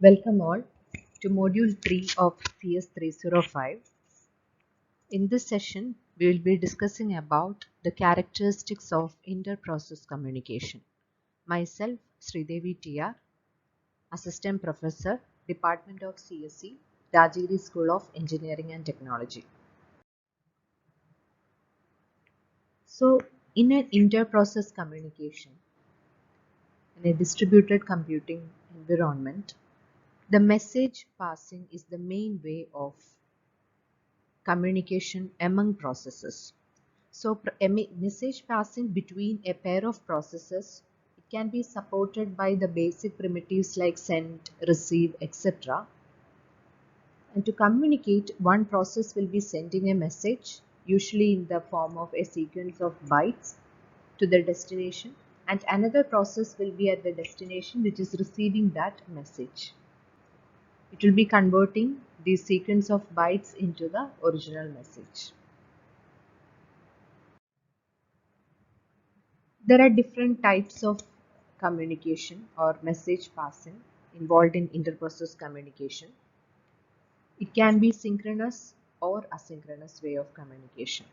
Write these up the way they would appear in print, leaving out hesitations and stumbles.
Welcome all to Module 3 of CS305. In this session, we will be discussing about the characteristics of inter-process communication. Myself, Sridevi TR, Assistant Professor, Department of CSE, Rajagiri School of Engineering and Technology. So, in an inter-process communication, in a distributed computing environment, the message passing is the main way of communication among processes. So a message passing between a pair of processes, it can be supported by the basic primitives like send, receive, etc. And to communicate, one process will be sending a message, usually in the form of a sequence of bytes, to the destination, and another process will be at the destination which is receiving that message. It will be converting the sequence of bytes into the original message. There are different types of communication or message passing involved in interprocess communication. It can be synchronous or asynchronous way of communication.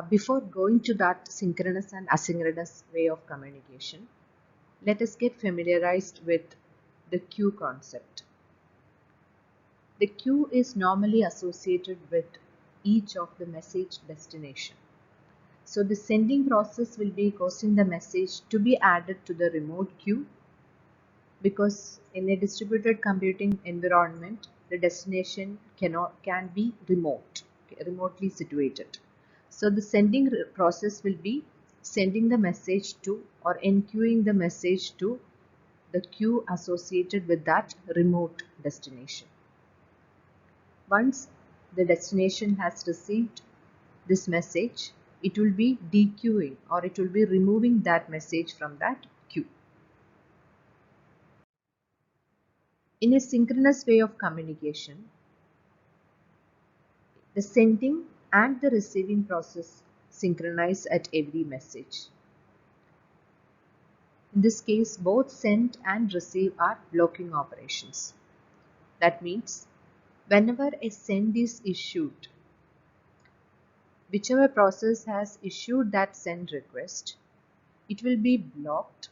Before going to that synchronous and asynchronous way of communication, let us get familiarized with the queue concept. The queue is normally associated with each of the message destination. So the sending process will be causing the message to be added to the remote queue, because in a distributed computing environment, the destination can be remotely situated. So the sending process will be sending the message to or enqueuing the message to the queue associated with that remote destination. Once the destination has received this message, it will be dequeuing or it will be removing that message from that queue. In a synchronous way of communication, the sending and the receiving process synchronize at every message. In this case, both send and receive are blocking operations. That means whenever a send is issued, whichever process has issued that send request, it will be blocked.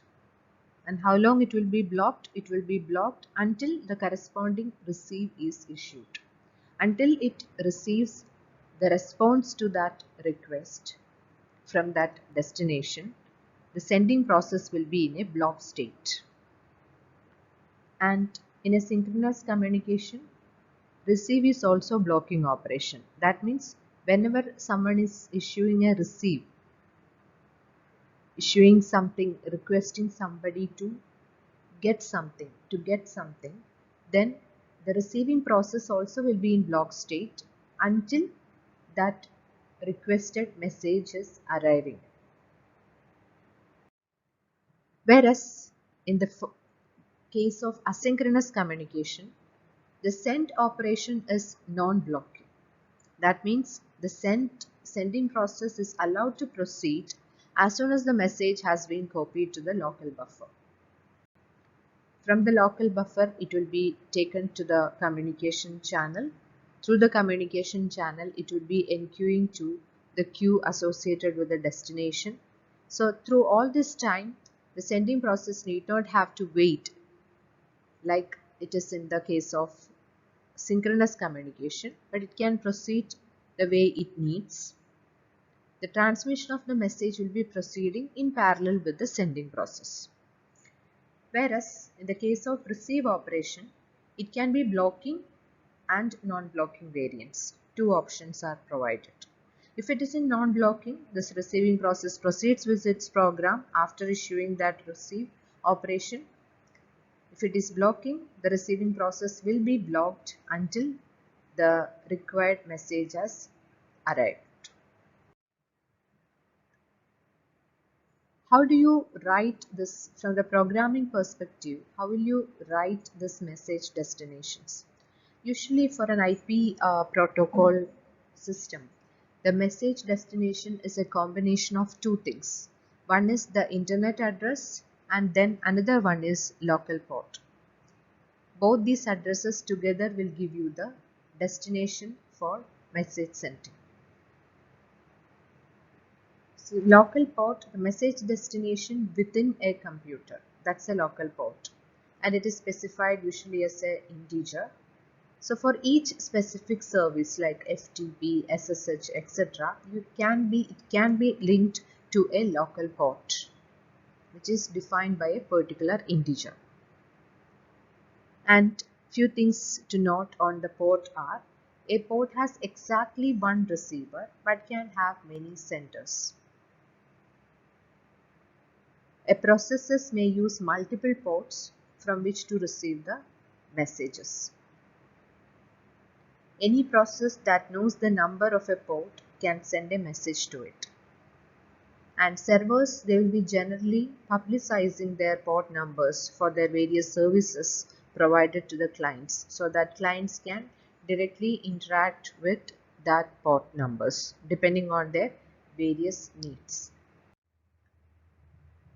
And how long it will be blocked? It will be blocked until the corresponding receive is issued. Until it receives the response to that request from that destination, the sending process will be in a block state. And in a synchronous communication, receive is also blocking operation. That means whenever someone is issuing a receive, issuing something, requesting somebody to get something, then the receiving process also will be in block state until that requested message is arriving. Whereas in the case of asynchronous communication, the send operation is non-blocking. That means the sending process is allowed to proceed as soon as the message has been copied to the local buffer. From the local buffer, it will be taken to the communication channel. Through the communication channel, it will be enqueuing to the queue associated with the destination. So through all this time, the sending process need not have to wait like it is in the case of synchronous communication, but it can proceed the way it needs. The transmission of the message will be proceeding in parallel with the sending process. Whereas in the case of receive operation, it can be blocking and non-blocking variants. Two options are provided. If it is in non-blocking, this receiving process proceeds with its program after issuing that receive operation. If it is blocking, the receiving process will be blocked until the required message has arrived. How do you write this from the programming perspective? How will you write this message destinations? Usually for an IP protocol system, the message destination is a combination of two things. One is the internet address and then another one is local port. Both these addresses together will give you the destination for message sending. So local port, the message destination within a computer, that's a local port, and it is specified usually as an integer. So for each specific service like FTP, SSH, etc., it can be linked to a local port, which is defined by a particular integer. And few things to note on the port are: a port has exactly one receiver but can have many senders. A process may use multiple ports from which to receive the messages. Any process that knows the number of a port can send a message to it. And servers, they will be generally publicizing their port numbers for their various services provided to the clients, so that clients can directly interact with that port numbers depending on their various needs.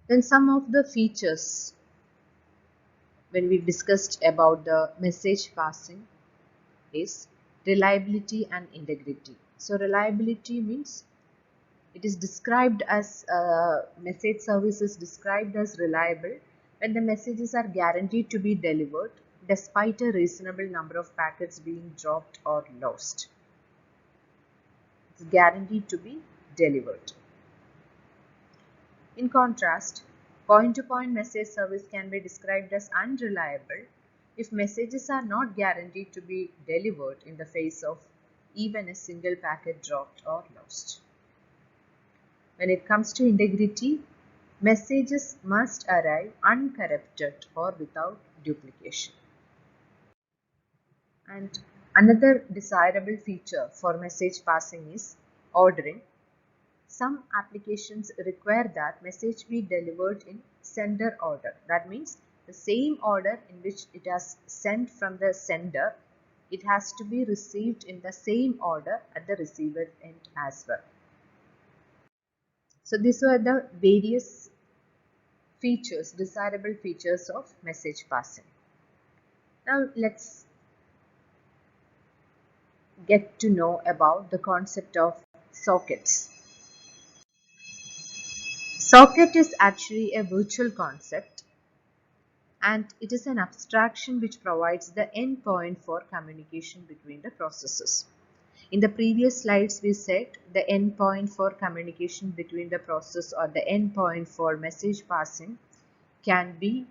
Then some of the features when we discussed about the message passing is reliability and integrity. So reliability means it is described as message service is described as reliable when the messages are guaranteed to be delivered despite a reasonable number of packets being dropped or lost. It's guaranteed to be delivered. In contrast, point-to-point message service can be described as unreliable if messages are not guaranteed to be delivered in the face of even a single packet dropped or lost. When it comes to integrity, messages must arrive uncorrupted or without duplication. And another desirable feature for message passing is ordering. Some applications require that message be delivered in sender order. That means the same order in which it has sent from the sender, it has to be received in the same order at the receiver end as well. So these were the various features, desirable features of message passing. Now let's get to know about the concept of sockets. Socket is actually a virtual concept, and it is an abstraction which provides the endpoint for communication between the processes. In the previous slides, we said the endpoint for communication between the process, or the endpoint for message passing, can be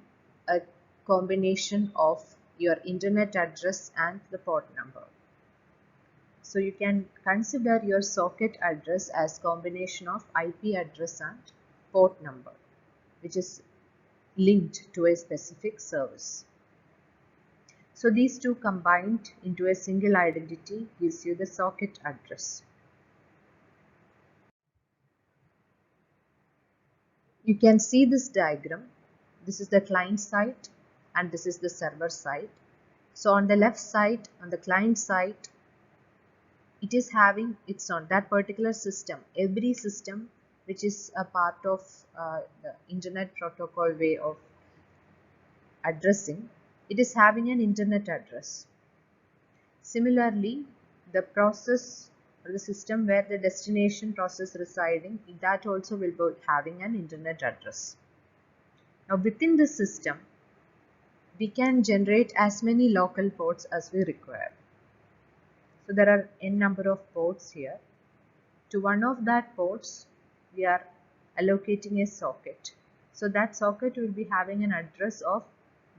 a combination of your internet address and the port number. So you can consider your socket address as combination of IP address and port number, which is linked to a specific service. So these two combined into a single identity gives you the socket address. You can see this diagram. This is the client side and this is the server side. So on the left side, on the client side, it is having its own, that particular system, every system which is a part of the internet protocol way of addressing, it is having an internet address. Similarly, the process or the system where the destination process residing, that also will be having an internet address. Now within the system, we can generate as many local ports as we require. So there are n number of ports here. To one of that ports, we are allocating a socket. So that socket will be having an address of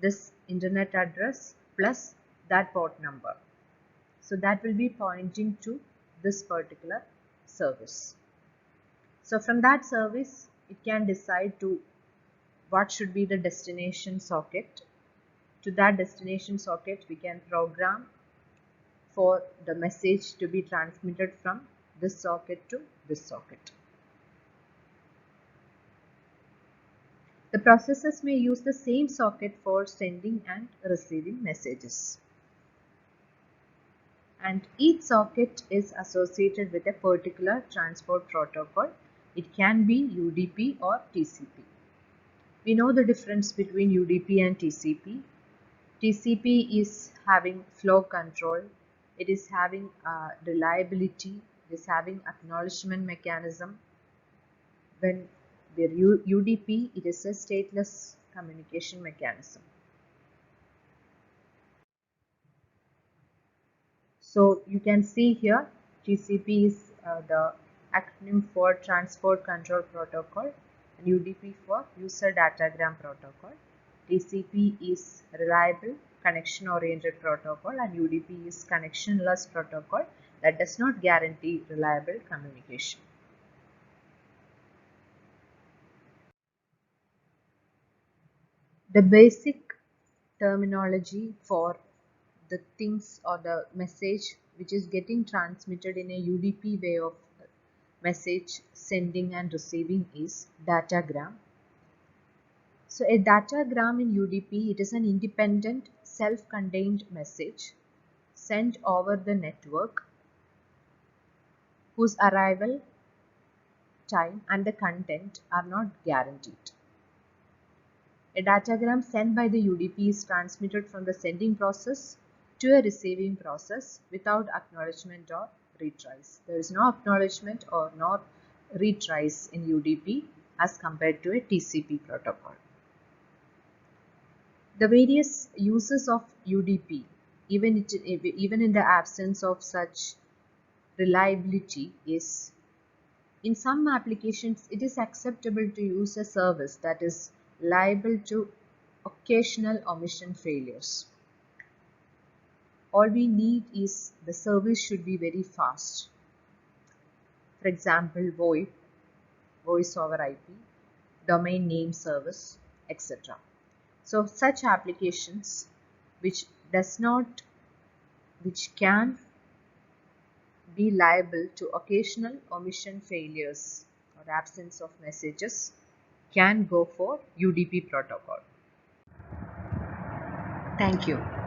this internet address plus that port number. So that will be pointing to this particular service. So from that service, it can decide to what should be the destination socket. To that destination socket, we can program for the message to be transmitted from this socket to this socket. The processes may use the same socket for sending and receiving messages. And each socket is associated with a particular transport protocol. It can be UDP or TCP. We know the difference between UDP and TCP. TCP is having flow control, it is having reliability, it is having acknowledgement mechanism. When we're UDP, it is a stateless communication mechanism. So you can see here TCP is the acronym for Transport Control Protocol and UDP for User Datagram Protocol. TCP is reliable connection oriented protocol and UDP is connectionless protocol that does not guarantee reliable communication. The basic terminology for the things or the message which is getting transmitted in a UDP way of message sending and receiving is datagram. So a datagram in UDP, it is an independent self-contained message sent over the network whose arrival time and the content are not guaranteed. A datagram sent by the UDP is transmitted from the sending process to a receiving process without acknowledgement or retries. There is no acknowledgement or no retries in UDP as compared to a TCP protocol. The various uses of UDP, even in the absence of such reliability, is in some applications it is acceptable to use a service that is liable to occasional omission failures. All we need is the service should be very fast. For example, VoIP, voice over IP, domain name service, etc. So such applications which can be liable to occasional omission failures or absence of messages can go for UDP protocol. Thank you.